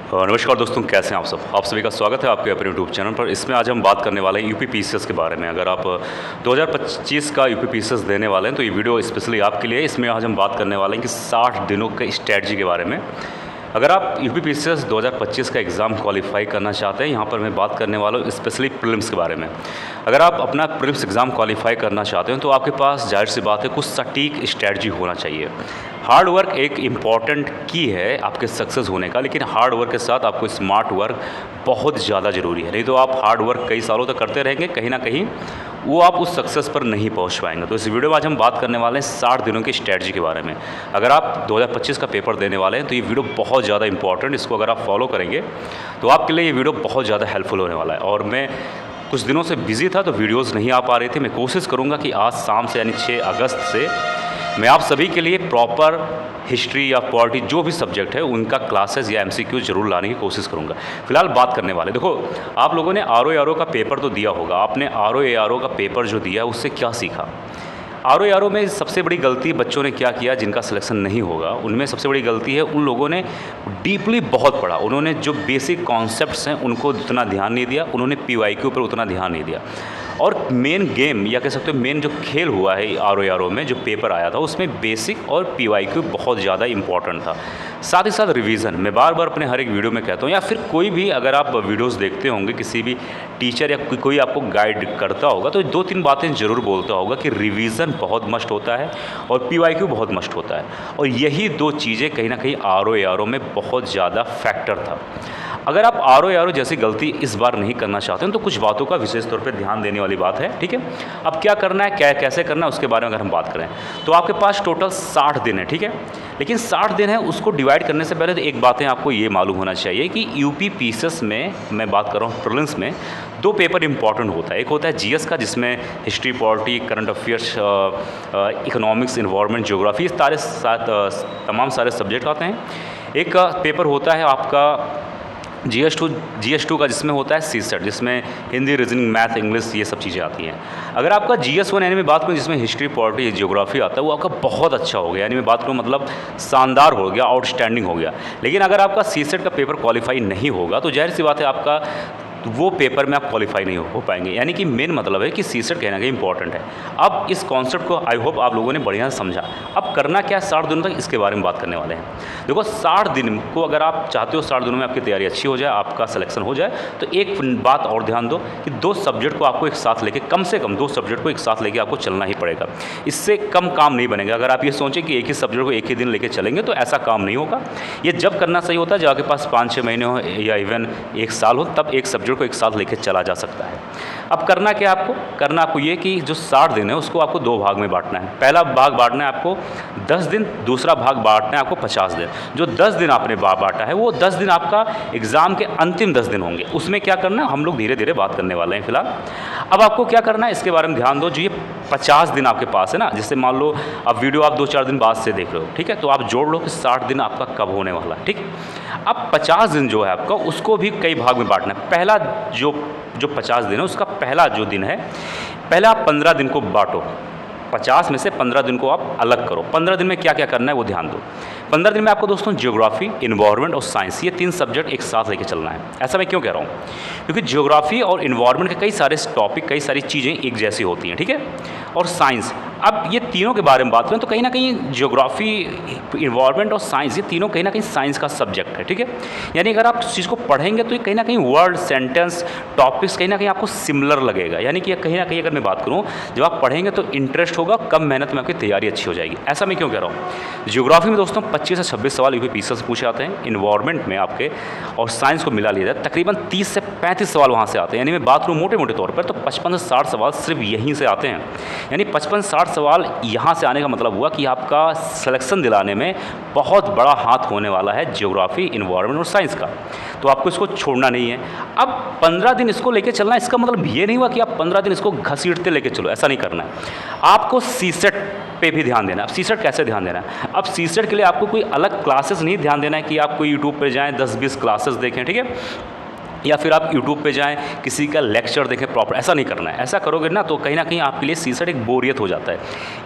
नमस्कार दोस्तों, कैसे हैं आप सभी का स्वागत है आपके अपने यूट्यूब चैनल पर। इसमें आज हम बात करने वाले हैं यूपी पीसीएस के बारे में। अगर आप 2025 का यूपी पीसीएस देने वाले हैं तो ये वीडियो स्पेशली आपके लिए। इसमें आज हम बात करने वाले हैं कि 60 दिनों के स्ट्रैटेजी के बारे में। अगर आप यूपी पीसीएस 2025 का एग्ज़ाम क्वालिफाई करना चाहते हैं, यहाँ पर मैं बात करने वाला हूँ स्पेशली प्रीलिम्स के बारे में। अगर आप अपना प्रीलिम्स एग्ज़ाम क्वालिफाई करना चाहते हैं तो आपके पास जाहिर सी बात है कुछ सटीक स्ट्रैटेजी होना चाहिए। हार्ड वर्क एक इम्पॉर्टेंट की है आपके सक्सेस होने का, लेकिन हार्ड वर्क के साथ आपको स्मार्ट वर्क बहुत ज़्यादा ज़रूरी है। नहीं तो आप हार्ड वर्क कई सालों तक करते रहेंगे, कहीं ना कहीं वो आप उस सक्सेस पर नहीं पहुंच पाएंगे। तो इस वीडियो में आज हम बात करने वाले हैं 60 दिनों की स्ट्रैटेजी के बारे में। अगर आप 2025 का पेपर देने वाले हैं तो ये वीडियो बहुत ज़्यादा इंपॉर्टेंट, इसको अगर आप फॉलो करेंगे तो आपके लिए ये वीडियो बहुत ज़्यादा हेल्पफुल होने वाला है। और मैं कुछ दिनों से बिजी था तो वीडियोज़ नहीं आ पा रही थी। मैं कोशिश करूँगा कि आज शाम से यानी 6 अगस्त से मैं आप सभी के लिए प्रॉपर हिस्ट्री या पॉलिटी जो भी सब्जेक्ट है उनका क्लासेस या एमसीक्यू जरूर लाने की कोशिश करूंगा। फिलहाल बात करने वाले, देखो आप लोगों ने आरओ का पेपर तो दिया होगा। आपने आरओ का पेपर जो दिया उससे क्या सीखा? आरओ में सबसे बड़ी गलती बच्चों ने क्या किया जिनका सिलेक्शन नहीं होगा, उनमें सबसे बड़ी गलती है उन लोगों ने डीपली बहुत पढ़ा। उन्होंने जो बेसिक कॉन्सेप्ट्स हैं उनको उतना ध्यान नहीं दिया, उन्होंने पीवाईक्यू पर उतना ध्यान नहीं दिया। और मेन गेम या कह सकते हो मेन जो खेल हुआ है आरओ में जो पेपर आया था उसमें बेसिक और पीवाईक्यू बहुत ज़्यादा इंपॉर्टेंट था। साथ ही साथ रिवीजन, मैं बार बार अपने हर एक वीडियो में कहता हूँ, या फिर कोई भी अगर आप वीडियोस देखते होंगे किसी भी टीचर या कोई आपको गाइड करता होगा तो 2-3 बातें ज़रूर बोलता होगा कि रिवीजन बहुत मस्ट होता है और पीवाईक्यू बहुत मस्ट होता है। और यही 2 चीज़ें कहीं ना कहीं आरओ में बहुत ज़्यादा फैक्टर था। अगर आप आरओ जैसी गलती इस बार नहीं करना चाहते हैं तो कुछ बातों का विशेष तौर पे ध्यान देने वाली बात है, ठीक है। अब क्या करना है, कैसे करना है, उसके बारे में अगर हम बात करें तो आपके पास टोटल 60 दिन है, ठीक है। लेकिन 60 दिन है, उसको डिवाइड करने से पहले तो एक बातें आपको ये मालूम होना चाहिए कि यूपी पीसीएस में मैं बात कर रहा हूँ प्रीलिम्स में 2 पेपर इंपॉर्टेंट होता है। एक होता है जीएस का जिसमें history, polity, current affairs, economics, environment, geography, तमाम सारे सब्जेक्ट आते हैं। एक पेपर होता है आपका GS2 का जिसमें होता है सीसेट, जिसमें हिंदी, रीजनिंग, मैथ, इंग्लिश ये सब चीज़ें आती हैं। अगर आपका GS1 यानी मैं बात करूँ जिसमें हिस्ट्री, पॉलिटी, ज्योग्राफी आता है, वो आपका बहुत अच्छा हो गया, यानी मैं बात करूँ मतलब शानदार हो गया, आउटस्टैंडिंग हो गया। लेकिन अगर आपका सीसेट का पेपर क्वालिफाई नहीं होगा तो जाहिर सी बात है आपका वो पेपर में आप क्वालिफाई नहीं हो पाएंगे। यानी कि मेन मतलब है कि सीसेट कहीं ना कहीं इंपॉर्टेंट है। अब इस कॉन्सेप्ट को आई होप आप लोगों ने बढ़िया समझा। अब करना क्या है 60 दिनों तक, इसके बारे में बात करने वाले हैं। देखो 60 दिन को अगर आप चाहते हो 60 दिनों में आपकी तैयारी अच्छी हो जाए, आपका सिलेक्शन हो जाए, तो एक बात और ध्यान दो कि 2 सब्जेक्ट को आपको एक साथ लेके, कम से कम 2 सब्जेक्ट को एक साथ लेके आपको चलना ही पड़ेगा। इससे कम काम नहीं बनेगा। अगर आप ये सोचें कि एक ही सब्जेक्ट को एक ही दिन लेके चलेंगे तो ऐसा काम नहीं होगा। ये जब करना सही होता है जब आपके पास 5-6 महीने हो या इवन 1 साल हो, तब एक सब्जेक्ट को एक साथ लेके चला जा सकता है। अब करना क्या आपको ये कि जो 60 दिन है उसको आपको 2 भाग में बांटना है। पहला भाग बांटना है आपको 10 दिन, दूसरा भाग बांटना है आपको 50 दिन। जो 10 दिन आपने बांटा है वो 10 दिन आपका एग्ज़ाम के अंतिम 10 दिन होंगे। उसमें क्या करना है हम लोग धीरे धीरे बात करने वाले हैं फिलहाल। अब आपको क्या करना है इसके बारे में ध्यान दो। जो ये 50 दिन आपके पास है ना, जैसे मान लो अब वीडियो आप 2-4 दिन बाद से देख रहे हो, ठीक है, तो आप जोड़ लो कि 60 दिन आपका कब होने वाला है, ठीक। अब 50 दिन जो है आपका उसको भी कई भाग में बांटना है। पहला जो 50 दिन है उसका पहला जो दिन है, पहले आप 15 दिन को बांटो। 50 में से 15 दिन को आप अलग करो। 15 दिन में क्या क्या करना है वो ध्यान दो। 15 दिन में आपको दोस्तों ज्योग्राफी, इन्वायरमेंट और साइंस ये 3 सब्जेक्ट एक साथ लेके चलना है। ऐसा मैं क्यों कह रहा हूँ? क्योंकि ज्योग्राफी और इन्वायरमेंट के कई सारे टॉपिक, कई सारी चीज़ें एक जैसी होती हैं, ठीक है। और साइंस, अब ये तीनों के बारे में बात करें तो कहीं ना कहीं ज्योग्राफी, इन्वायरमेंट और साइंस ये तीनों कहीं ना कहीं साइंस का सब्जेक्ट है, ठीक है। यानी अगर आप इस चीज़ को पढ़ेंगे तो ये कहीं ना कहीं वर्ड, सेंटेंस, टॉपिक्स कहीं ना कहीं आपको सिमिलर लगेगा। यानी कि कहीं ना कहीं अगर मैं बात करूँ जब आप पढ़ेंगे तो इंटरेस्ट होगा, कम मेहनत में आपकी तैयारी अच्छी हो जाएगी। ऐसा मैं क्यों कह रहा हूँ? ज्योग्राफी में दोस्तों 25 से 26 सवाल यूपी पीसीएस से पूछे आते हैं। इन्वायरमेंट में आपके और साइंस को मिला लिया जाए तकरीबन 30 से 35 सवाल वहाँ से आते हैं। यानी मैं बात करूँ मोटे मोटे तौर पर तो 55 से 60 सवाल सिर्फ यहीं से आते हैं। यानी 55-60 सवाल यहाँ से आने का मतलब हुआ कि आपका सिलेक्शन दिलाने में बहुत बड़ा हाथ होने वाला है ज्योग्राफी, इन्वायरमेंट और साइंस का। तो आपको इसको छोड़ना नहीं है। अब 15 दिन इसको लेके चलना, इसका मतलब ये नहीं हुआ कि आप 15 दिन इसको घसीटते लेके चलो, ऐसा नहीं करना है। आपको सीसेट पे भी ध्यान देना है। अब सीसेट कैसे ध्यान देना है? अब सीसेट के लिए आपको कोई अलग क्लासेस नहीं ध्यान देना है कि आप कोई यूट्यूब पे जाएं 10-20 क्लासेस देखें, ठीक है। या फिर आप यूट्यूब पे जाएं, किसी का लेक्चर देखें प्रॉपर। ऐसा नहीं करना है। ऐसा करोगे ना तो कहीं ना कहीं आपके लिए सीसेट एक बोरियत हो जाता है।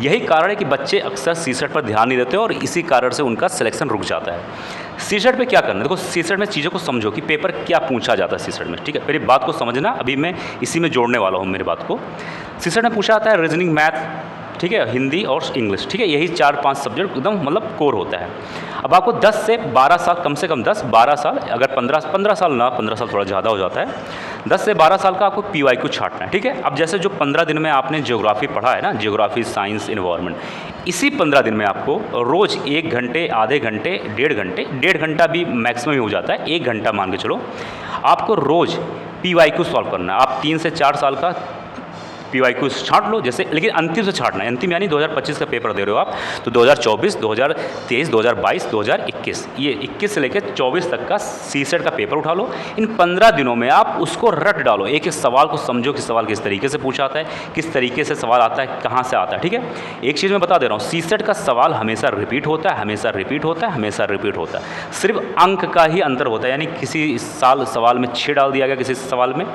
यही कारण है कि बच्चे अक्सर सीसेट पर ध्यान नहीं देते और इसी कारण से उनका सिलेक्शन रुक जाता है। सीसेट पे क्या करना है, देखो सीसेट में चीज़ों को समझो कि पेपर क्या पूछा जाता है सीसेट में, ठीक है। मेरी बात को समझना, अभी मैं इसी में जोड़ने वाला हूँ मेरी बात को। सीसेट में पूछा जाता है रीजनिंग, मैथ, ठीक है, हिंदी और इंग्लिश, ठीक है। यही 4-5 सब्जेक्ट एकदम मतलब कोर होता है। अब आपको 10 से 12 साल, कम से कम 10-12 साल, अगर 15 साल ना, 15 साल थोड़ा ज़्यादा हो जाता है, 10 से 12 साल का आपको PYQ छांटना है, ठीक है। अब जैसे जो 15 दिन में आपने ज्योग्राफी पढ़ा है ना, ज्योग्राफी, साइंस, इन्वायरमेंट, इसी 15 दिन में आपको रोज़ 1 घंटे, आधे घंटे, 1.5 घंटा भी मैक्सिमम ही हो जाता है, 1 घंटा मान के चलो, आपको रोज़ PYQ सॉल्व करना है। आप 3 से 4 साल का PYQ छांट लो जैसे, लेकिन अंतिम से छांटना है। अंतिम यानी 2025 का पेपर दे रहे हो आप, तो 2024, 2023, 2022, 2021, ये 21 से लेकर 24 तक का सीसेट का पेपर उठा लो। इन 15 दिनों में आप उसको रट डालो, एक एक सवाल को समझो कि सवाल किस तरीके से पूछा आता है, किस तरीके से सवाल आता है, कहाँ से आता है, ठीक है। एक चीज़ मैं बता दे रहा हूँ, सीसेट का सवाल हमेशा रिपीट होता है, हमेशा रिपीट होता है, हमेशा रिपीट होता है। सिर्फ अंक का ही अंतर होता है, यानी किसी साल सवाल में 6 डाल दिया गया, किसी सवाल में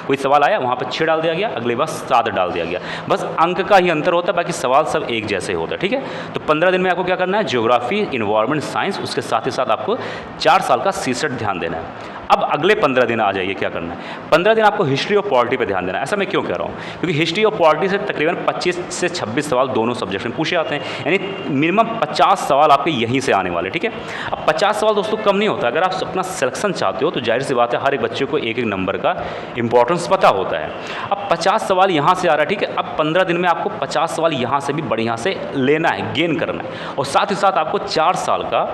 कोई सवाल आया वहाँ पर 6 डाल दिया गया, अगले बार 7 डाल दिया गया, बस अंक का ही अंतर होता है, बाकी सवाल सब एक जैसे होता है, ठीक है। तो 15 दिन में आपको क्या करना है, ज्योग्राफी, इन्वायरमेंट, साइंस, उसके साथ ही साथ आपको 4 साल का सीसेट ध्यान देना है। अब अगले 15 दिन आ जाइए, क्या करना है, 15 दिन आपको हिस्ट्री और पॉलिटी पे ध्यान देना है। ऐसा मैं क्यों कह रहा हूँ, क्योंकि हिस्ट्री और पॉलिटी से तकरीबन 25 से 26 सवाल दोनों सब्जेक्ट में पूछे जाते हैं, यानी मिनिमम 50 सवाल आपके यहीं से आने वाले, ठीक है। अब 50 सवाल दोस्तों कम नहीं होता। अगर आप अपना सिलेक्शन चाहते हो तो जाहिर सी बात है हर एक बच्चे को एक एक नंबर का इंपॉर्टेंस पता होता है। अब 50 सवाल यहाँ से आ रहा है, ठीक है। अब 15 दिन में आपको 50 सवाल यहाँ से भी बढ़िया से लेना है, गेन करना है, और साथ ही साथ आपको 4 साल का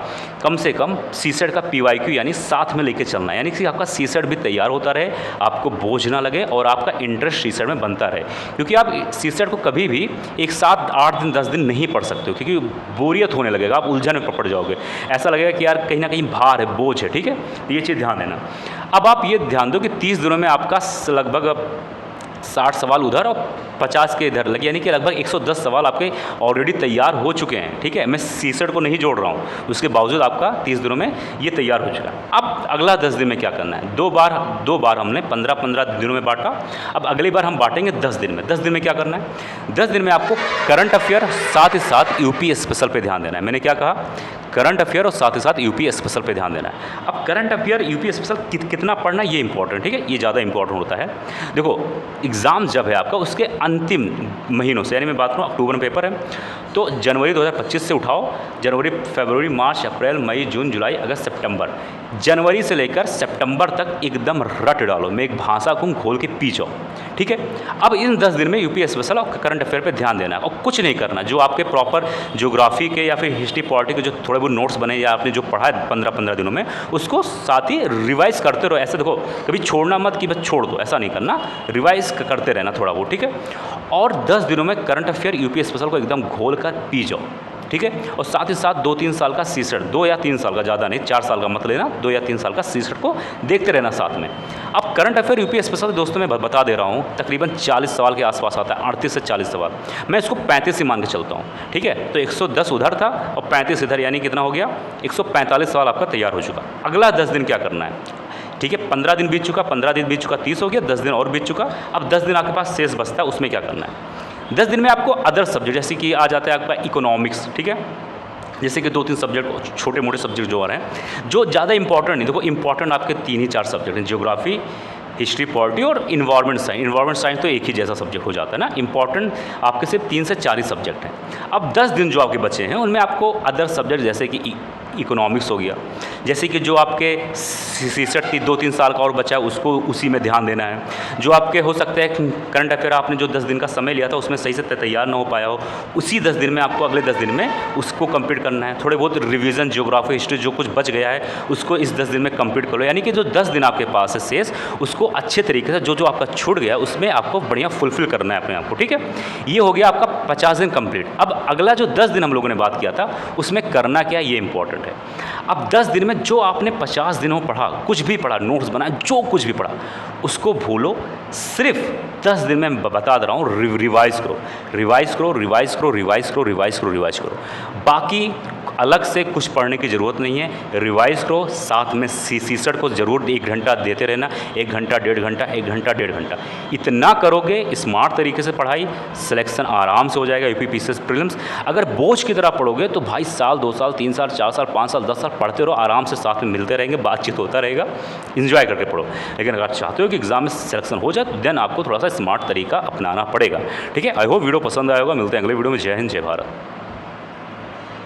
कम से कम सीसेट का PYQ यानी साथ में लेके चलना है, यानी कि आपका सीसेट भी तैयार होता रहे, आपको बोझ ना लगे और आपका इंटरेस्ट सीसेट में बनता रहे। क्योंकि आप सीसेट को कभी भी एक साथ 8 दिन 10 दिन नहीं पढ़ सकते हो, क्योंकि बोरियत होने लगेगा, आप उलझन में पड़ जाओगे, ऐसा लगेगा कि यार कहीं ना कहीं भार है, बोझ है, ठीक है। तो ये चीज़ ध्यान देना। अब आप ये ध्यान दो कि 30 दिनों में आपका लगभग 60 सवाल उधर और 50 के इधर लगे, यानी कि लगभग 110 सवाल आपके ऑलरेडी तैयार हो चुके हैं, ठीक है। मैं सीसेट को नहीं जोड़ रहा हूँ, उसके बावजूद आपका 30 दिनों में ये तैयार हो चुका है। अब अगला 10 दिन में क्या करना है, दो बार हमने 15-15 दिनों में बांटा, अब अगली बार हम बांटेंगे 10 दिन में। 10 दिन में क्या करना है, 10 दिन में आपको करंट अफेयर साथ ही साथ यूपी स्पेशल पे ध्यान देना है। मैंने क्या कहा, करंट अफेयर और साथ ही साथ यूपी स्पेशल पे ध्यान देना है। अब करंट अफेयर यूपी स्पेशल कितना पढ़ना है ये इंपॉर्टेंट, ठीक है, ये ज़्यादा इंपॉर्टेंट होता है। देखो एग्ज़ाम जब है आपका उसके अंतिम महीनों से, यानी मैं बात करूँ अक्टूबर में पेपर है तो जनवरी 2025 से उठाओ, जनवरी, फरवरी, मार्च, अप्रैल, मई, जून, जुलाई, अगस्त, सितंबर, जनवरी से लेकर सितंबर तक एकदम रट डालो, मैं एक भाषा को खोल के पी जाओ, ठीक है। अब इन 10 दिन में यूपी स्पेशल और करंट अफेयर पे ध्यान देना है और कुछ नहीं करना। जो आपके प्रॉपर ज्योग्राफी के या फिर हिस्ट्री पॉलिटी के जो थोड़े बहुत नोट्स बने या आपने जो पढ़ा है 15-15 दिनों में, उसको साथ ही रिवाइज करते रहो। ऐसे देखो कभी छोड़ना मत कि बस छोड़ दो, ऐसा नहीं करना, रिवाइज करते रहना थोड़ा बहुत, ठीक है। और 10 दिनों में करंट अफेयर यूपी स्पेशल को एकदम घोल कर पी जाओ, ठीक है। और साथ ही साथ 2-3 साल का सीसेट, 2 या 3 साल का, ज़्यादा नहीं, 4 साल का मत लेना, 2 या 3 साल का सीसेट को देखते रहना साथ में। अब करंट अफेयर यूपी स्पेशल दोस्तों मैं बता दे रहा हूँ तकरीबन 40 सवाल के आसपास आता है, 38 से 40 सवाल, मैं इसको 35 ही मान के चलता हूँ, ठीक है। तो 110 उधर था और 35 इधर, यानी कितना हो गया, 145 सवाल आपका तैयार हो चुका। अगला 10 दिन क्या करना है, ठीक है। 15 दिन बीत चुका, 15 दिन बीत चुका, 30 हो गया, 10 दिन और बीत चुका। अब 10 दिन आपके पास शेष बचता है, उसमें क्या करना है, 10 दिन में आपको अदर सब्जेक्ट जैसे कि आ जाता है आपका इकोनॉमिक्स, ठीक है, जैसे कि 2-3 सब्जेक्ट छोटे मोटे सब्जेक्ट जो आ रहे हैं जो ज़्यादा इंपॉर्टेंट नहीं। देखो इंपॉर्टेंट आपके 3 ही 4 सब्जेक्ट हैं, ज्योग्राफी, हिस्ट्री, पॉलिटी और इन्वायरमेंट साइंस। इन्वायरमेंट साइंस तो एक ही जैसा सब्जेक्ट हो जाता है ना, इंपॉर्टेंट आपके सिर्फ 3 से 4 ही सब्जेक्ट हैं। अब 10 दिन जो आपके बचे हैं उनमें आपको अदर सब्जेक्ट जैसे कि इकोनॉमिक्स हो गया, जैसे कि जो आपके सीसेट 2-3 साल का और बचा है उसको उसी में ध्यान देना है। जो आपके हो सकता है करंट अफेयर आपने जो 10 दिन का समय लिया था उसमें सही से तैयार ना हो पाया हो, उसी 10 दिन में आपको अगले 10 दिन में उसको कंप्लीट करना है। थोड़े बहुत रिवीजन, ज्योग्राफी, हिस्ट्री जो कुछ बच गया है उसको इस 10 दिन में कंप्लीट करो, यानी कि जो 10 दिन आपके पास है शेष उसको अच्छे तरीके से जो आपका छूट गया उसमें आपको बढ़िया फुलफिल करना है अपने आप को, ठीक है। ये हो गया आपका 50 दिन कंप्लीट। अब अगला जो 10 दिन हम लोगों ने बात किया था उसमें करना क्या, ये इंपॉर्टेंट है। अब 10 दिन में जो आपने 50 दिनों पढ़ा, कुछ भी पढ़ा, नोट्स बनाए, जो कुछ भी पढ़ा उसको भूलो, सिर्फ 10 दिन में बता दे रहा हूँ रिवाइज करो, रिवाइज करो, रिवाइज करो, रिवाइज करो, रिवाइज करो, रिवाइज करो। बाकी अलग से कुछ पढ़ने की ज़रूरत नहीं है, रिवाइज़ करो, साथ में सीसेट को ज़रूर 1 घंटा देते रहना, 1 घंटा, 1.5 घंटा, 1 घंटा, 1.5 घंटा। इतना करोगे स्मार्ट तरीके से पढ़ाई, सिलेक्शन आराम से हो जाएगा यूपी पीसीएस प्रीलिम्स। अगर बोझ की तरह पढ़ोगे तो भाई साल, 2 साल, 3 साल, 4 साल, 5 साल, 10 साल पढ़ते रहो, आराम से साथ में मिलते रहेंगे, बातचीत होता रहेगा, एंजॉय करके पढ़ो। लेकिन अगर चाहते हो कि एग्जाम में सिलेक्शन हो जाए तो देन आपको थोड़ा सा स्मार्ट तरीका अपनाना पड़ेगा। ठीक है, आई होप वीडियो पसंद आया होगा। मिलते हैं अगले वीडियो में। जय हिंद, जय भारत।